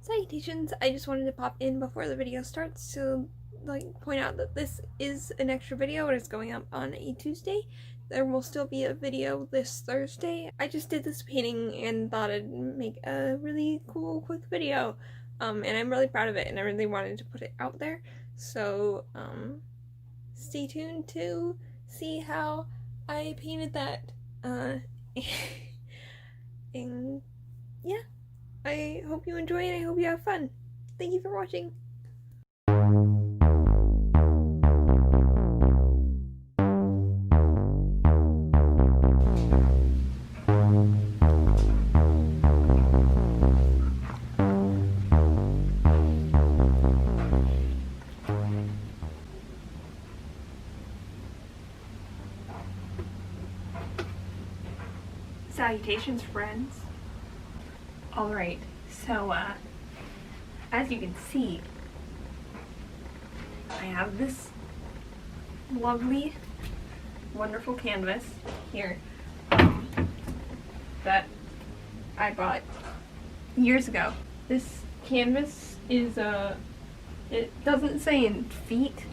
Salutations! I just wanted to pop in before the video starts to point out that this is an extra video and it's going up on a Tuesday. There will still be a video this Thursday. I just did this painting and thought I'd make a really cool quick video. And I'm really proud of it and I really wanted to put it out there. So stay tuned to see how I painted that. And yeah. I hope you enjoy and I hope you have fun. Thank you for watching. Salutations, friends. Alright, so, as you can see, I have this lovely, wonderful canvas here that I bought years ago. This canvas is, it doesn't say in feet,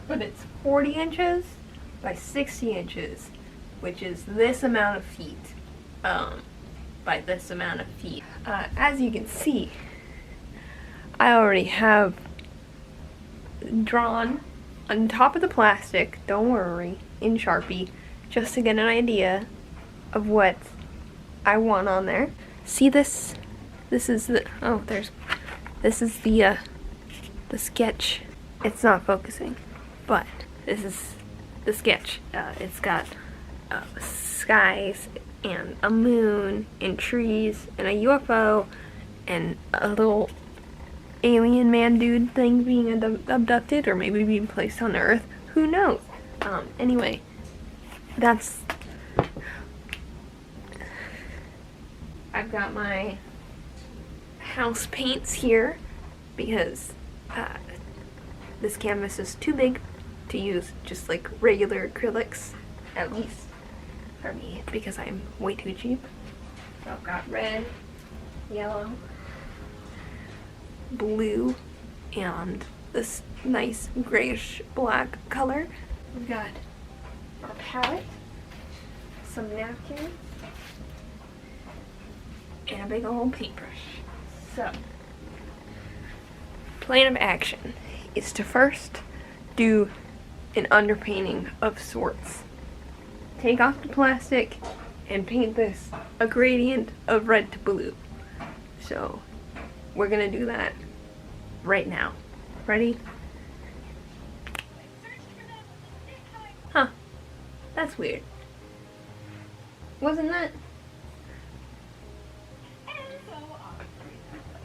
but it's 40 inches by 60 inches, which is this amount of feet. By this amount of feet. As you can see, I already have drawn on top of the plastic, don't worry, in Sharpie, just to get an idea of what I want on there. See this? This is the, this is the sketch. It's not focusing, but this is the sketch. It's got skies, and a moon, and trees, and a UFO, and a little alien man dude thing being abducted, or maybe being placed on Earth. Who knows? Anyway, that's... I've got my house paints here, because this canvas is too big to use just like regular acrylics, at least for me, because I'm way too cheap. So I've got red, yellow, blue, and this nice grayish black color. We've got our palette, some napkins, and a big old paintbrush. So, plan of action is to first do an underpainting of sorts. Take off the plastic and paint this a gradient of red to blue. So we're gonna do that right now. Ready? Huh. That's weird. Wasn't that?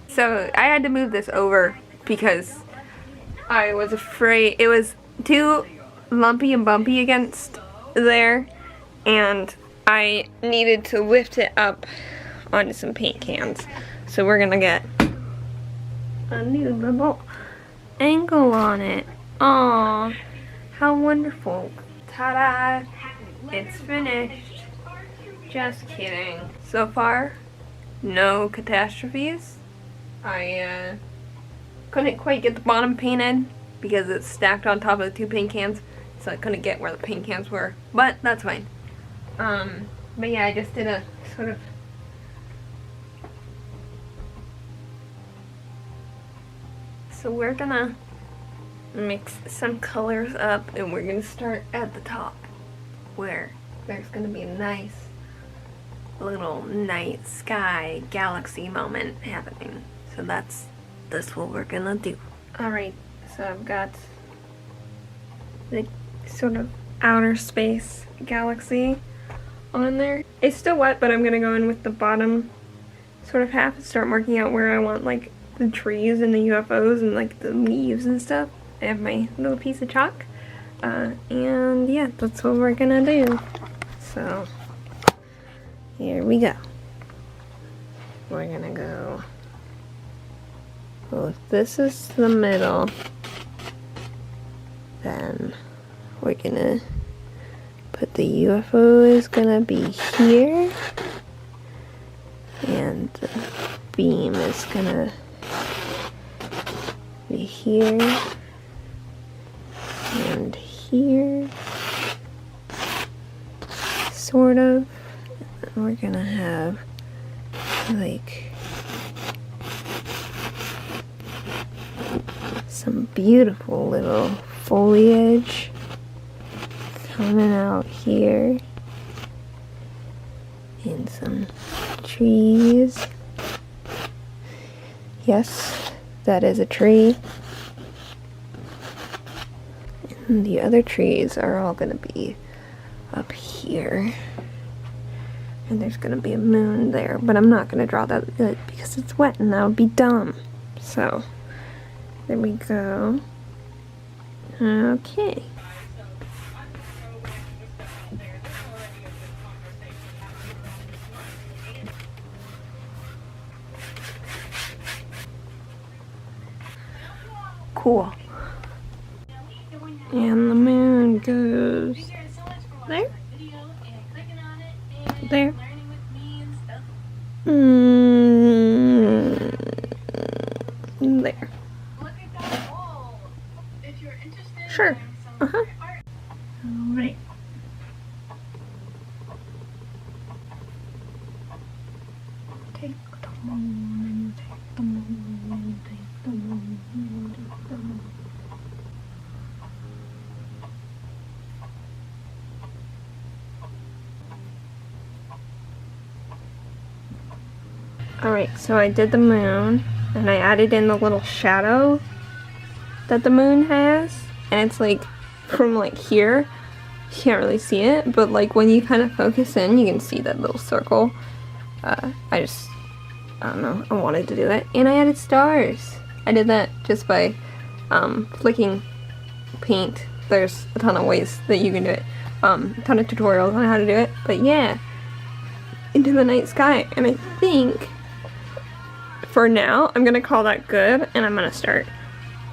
So I had to move this over because I was afraid it was too lumpy and bumpy against there. And I needed to lift it up onto some paint cans. So we're gonna get a new little angle on it. Aww, how wonderful. Ta-da! It's finished. Just kidding. So far, no catastrophes. I couldn't quite get the bottom painted because it's stacked on top of the two paint cans. So I couldn't get where the paint cans were. But that's fine. But yeah, I just did a sort of so we're gonna mix some colors up and we're gonna start at the top where there's gonna be a nice little night sky galaxy moment happening. So that's what we're gonna do. Alright, so I've got the sort of outer space galaxy on there. It's still wet, but I'm gonna go in with the bottom sort of half and start marking out where I want like the trees and the UFOs and like the leaves and stuff. I have my little piece of chalk, and yeah, that's what we're gonna do. So here we go. We're gonna go, well, if this is the middle, then we're gonna put the UFO is gonna be here, and the beam is gonna be here and here, sort of. And we're gonna have like some beautiful little foliage coming out here, and some trees. Yes, that is a tree. And the other trees are all gonna be up here. And there's gonna be a moon there, but I'm not gonna draw that because it's wet and that would be dumb. So, there we go. Okay. Cool. And the moon goes there. There. There. Sure. Uh-huh. Alright. Take the moon, take the moon, take the moon, take the moon. Alright, so I did the moon, and I added in the little shadow that the moon has, and it's like from like here, you can't really see it, but like when you kind of focus in, you can see that little circle. I don't know, I wanted to do it, and I added stars. I did that just by flicking paint. There's a ton of ways that you can do it, a ton of tutorials on how to do it, but yeah, into the night sky. And I think for now I'm gonna call that good, and I'm gonna start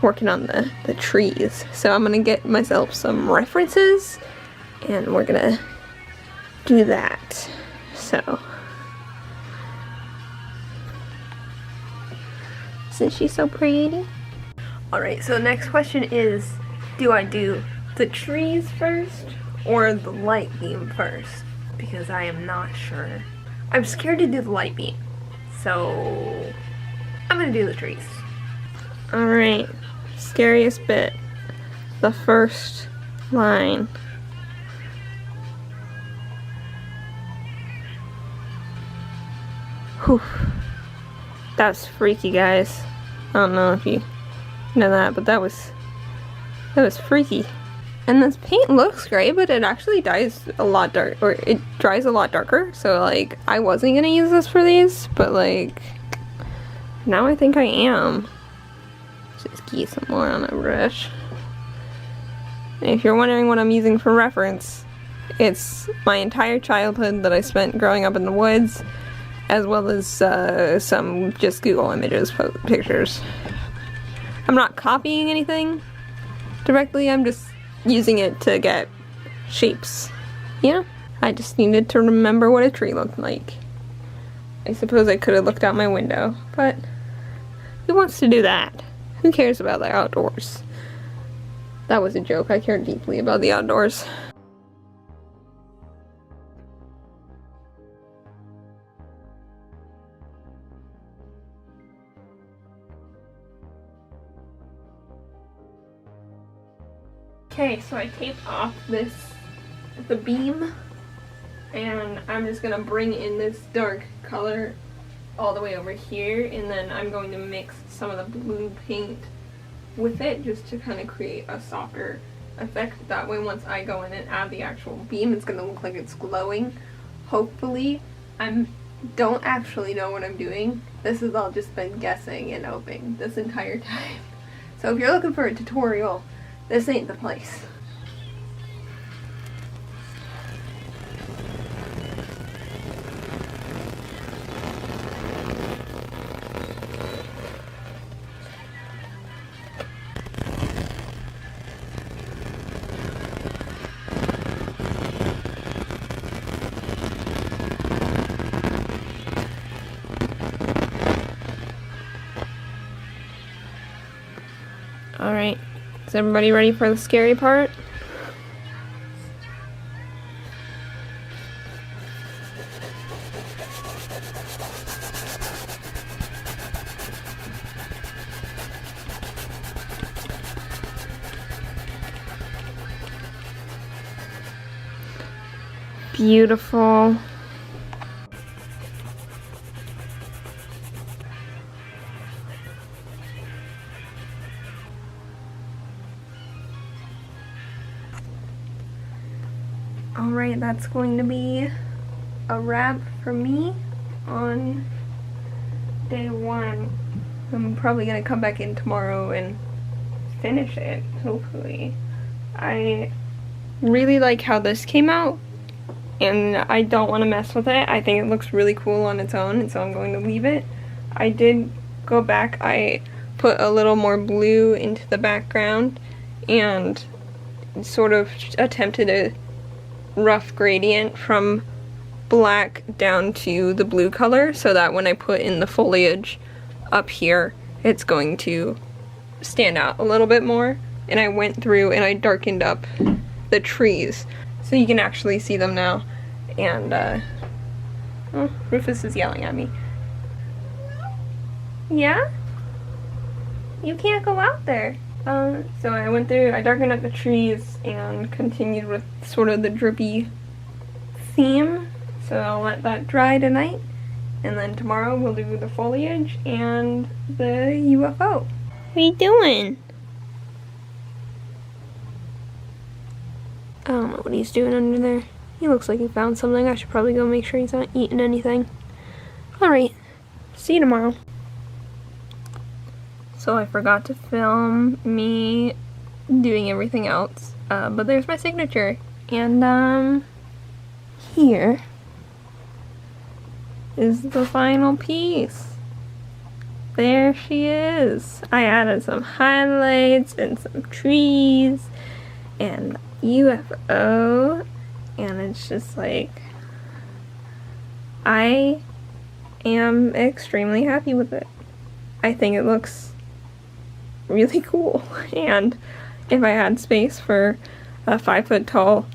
working on the trees. So I'm gonna get myself some references and we're gonna do that. So isn't she so pretty? Alright, so next question is, do I do the trees first or the light beam first? Because I am not sure. I'm scared to do the light beam, so I'm gonna do the trees. Alright, scariest bit. The first line. Whew. That was freaky, guys. I don't know if you know that, but that was freaky. And this paint looks great, but it actually dries a lot dark, or it dries a lot darker. So like, I wasn't gonna use this for these, but like, now I think I am. Just get some more on a brush. And if you're wondering what I'm using for reference, it's my entire childhood that I spent growing up in the woods, as well as some just Google images pictures. I'm not copying anything directly, I'm just using it to get shapes, you know? I just needed to remember what a tree looked like. I suppose I could have looked out my window, but who wants to do that? Who cares about the outdoors? That was a joke, I care deeply about the outdoors. Okay, so I taped off the beam, and I'm just gonna bring in this dark color all the way over here, and then I'm going to mix some of the blue paint with it just to kind of create a softer effect. That way once I go in and add the actual beam, it's gonna look like it's glowing. Hopefully. I don't actually know what I'm doing. This has all just been guessing and hoping this entire time. So if you're looking for a tutorial, this ain't the place. Alright, is everybody ready for the scary part? Beautiful. Alright, that's going to be a wrap for me on day 1. I'm probably going to come back in tomorrow and finish it, hopefully. I really like how this came out, and I don't want to mess with it. I think it looks really cool on its own, and so I'm going to leave it. I did go back, I put a little more blue into the background and sort of attempted a rough gradient from black down to the blue color so that when I put in the foliage up here, it's going to stand out a little bit more. And I went through and I darkened up the trees so you can actually see them now. And oh, Rufus is yelling at me. Yeah? You can't go out there. So I went through, I darkened up the trees and continued with sort of the drippy theme. So I'll let that dry tonight. And then tomorrow we'll do the foliage and the UFO. What are you doing? I don't know what he's doing under there. He looks like he found something. I should probably go make sure he's not eating anything. Alright, see you tomorrow. So I forgot to film me doing everything else, but there's my signature, and here is the final piece. There she is. I added some highlights and some trees and UFO, and it's just like, I am extremely happy with it. I think it looks really cool, and if I had space for a 5-foot tall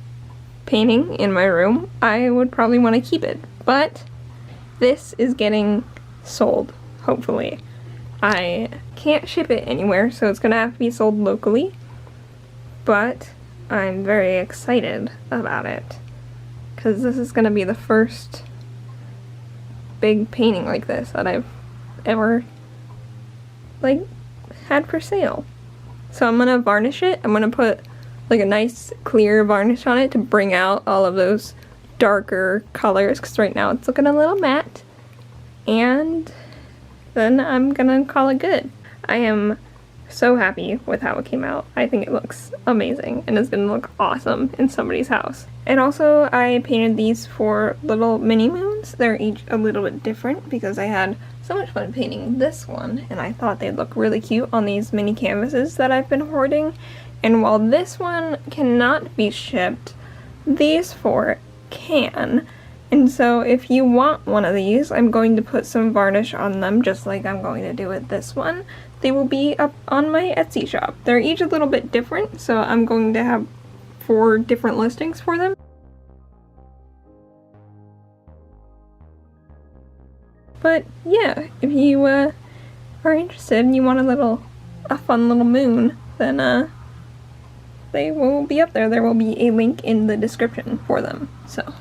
painting in my room, I would probably want to keep it, but this is getting sold, hopefully. I can't ship it anywhere, so it's gonna have to be sold locally, but I'm very excited about it because this is gonna be the first big painting like this that I've ever like had for sale. So I'm gonna varnish it. I'm gonna put like a nice clear varnish on it to bring out all of those darker colors, because right now it's looking a little matte, and then I'm gonna call it good. I am so happy with how it came out. I think it looks amazing and it's gonna look awesome in somebody's house. And also I painted these for little mini moons. They're each a little bit different because I had so much fun painting this one and I thought they'd look really cute on these mini canvases that I've been hoarding. And while this one cannot be shipped, these 4 can. And so if you want one of these, I'm going to put some varnish on them just like I'm going to do with this one. They will be up on my Etsy shop. They're each a little bit different, so I'm going to have 4 different listings for them. But yeah, if you are interested and you want a fun little moon, then they will be up there. There will be a link in the description for them, so.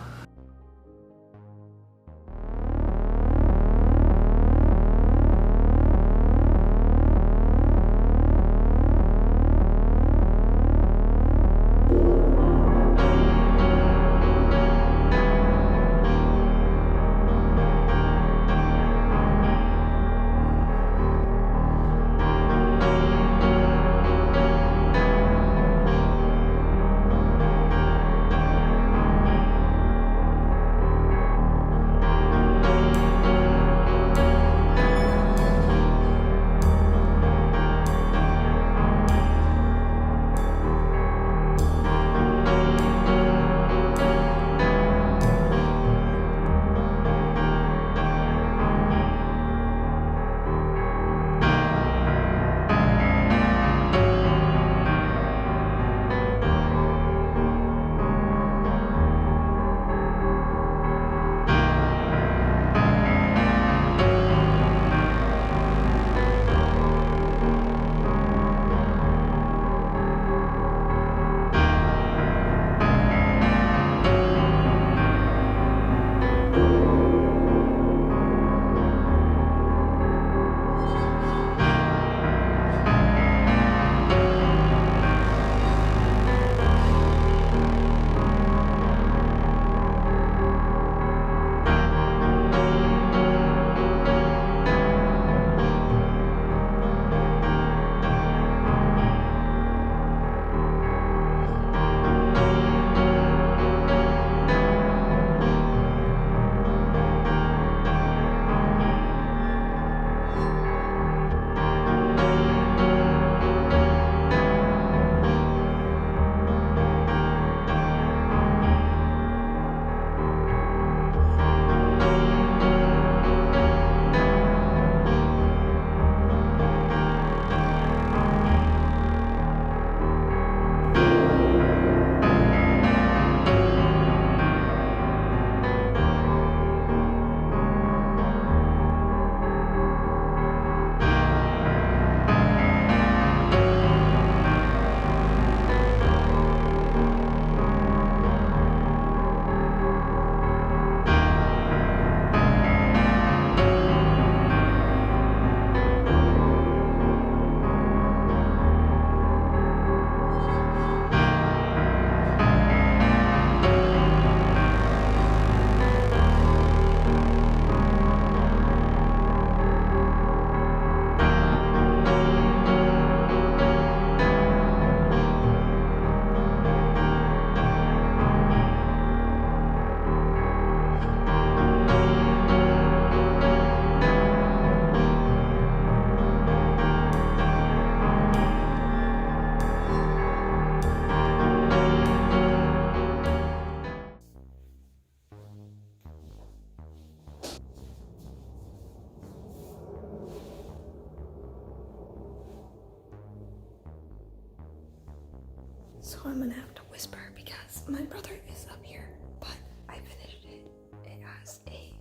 So I'm gonna have to whisper because my brother is up here, but I finished it. It has a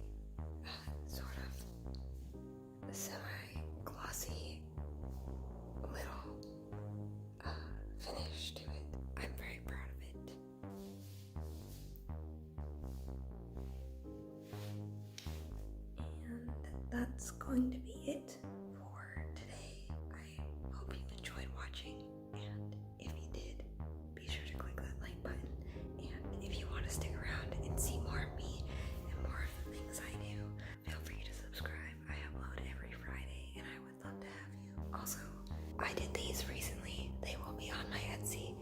sort of semi-glossy little finish to it. I'm very proud of it. And that's going to be it for today. I hope you enjoyed watching, and if you did, be sure to click that like button. And if you want to stick around and see more of me and more of the things I do, feel free to subscribe. I upload every Friday and I would love to have you. Also, I did these recently. They will be on my Etsy